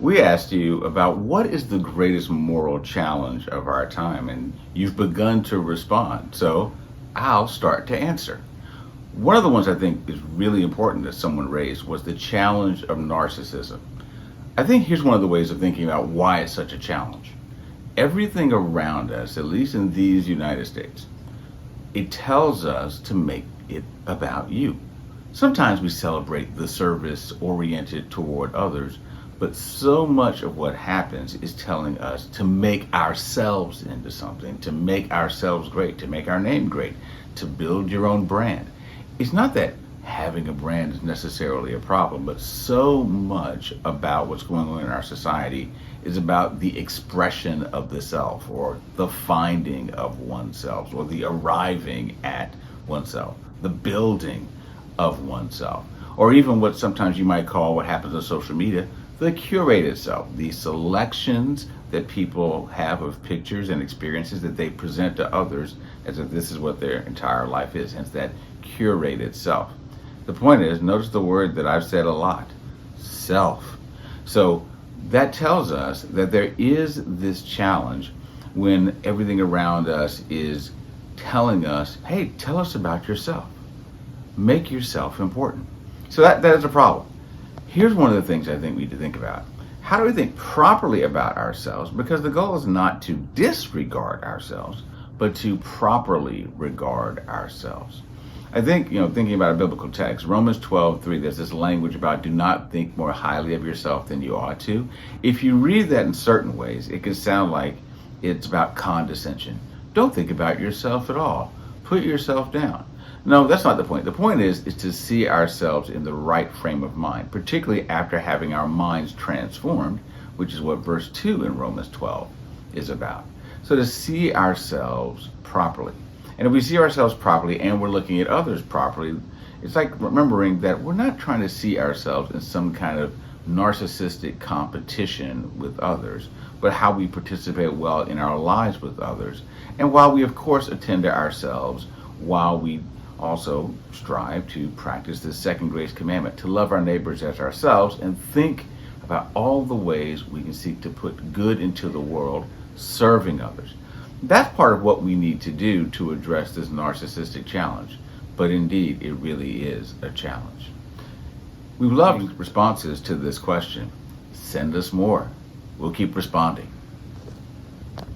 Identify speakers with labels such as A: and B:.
A: We asked you about what is the greatest moral challenge of our time, and you've begun to respond. So I'll start to answer. One of the ones I think is really important that someone raised was the challenge of narcissism. I think here's one of the ways of thinking about why it's such a challenge. Everything around us, at least in these United States, it tells us to make it about you. Sometimes we celebrate the service oriented toward others, but so much of what happens is telling us to make ourselves into something, to make ourselves great, to make our name great, to build your own brand. It's not that having a brand is necessarily a problem, but so much about what's going on in our society is about the expression of the self, or the finding of oneself, or the arriving at oneself, the building of oneself, or even what sometimes you might call what happens on social media, the curated self, the selections that people have of pictures and experiences that they present to others as if this is what their entire life is, hence that curated self. The point is, notice the word that I've said a lot, self. So that tells us that there is this challenge when everything around us is telling us, hey, tell us about yourself. Make yourself important. So that is a problem. Here's one of the things I think we need to think about. How do we think properly about ourselves? Because the goal is not to disregard ourselves, but to properly regard ourselves. I think, thinking about a biblical text, Romans 12:3, there's this language about do not think more highly of yourself than you ought to. If you read that in certain ways, it can sound like it's about condescension. Don't think about yourself at all. Put yourself down. No, that's not the point. The point is to see ourselves in the right frame of mind, particularly after having our minds transformed, which is what verse 2 in Romans 12 is about. So to see ourselves properly. And if we see ourselves properly and we're looking at others properly, it's like remembering that we're not trying to see ourselves in some kind of narcissistic competition with others, but how we participate well in our lives with others. And while we, of course, attend to ourselves, while we also strive to practice the second greatest commandment, to love our neighbors as ourselves, and think about all the ways we can seek to put good into the world, serving others. That's part of what we need to do to address this narcissistic challenge. But indeed, it really is a challenge. We've loved responses to this question. Send us more. We'll keep responding.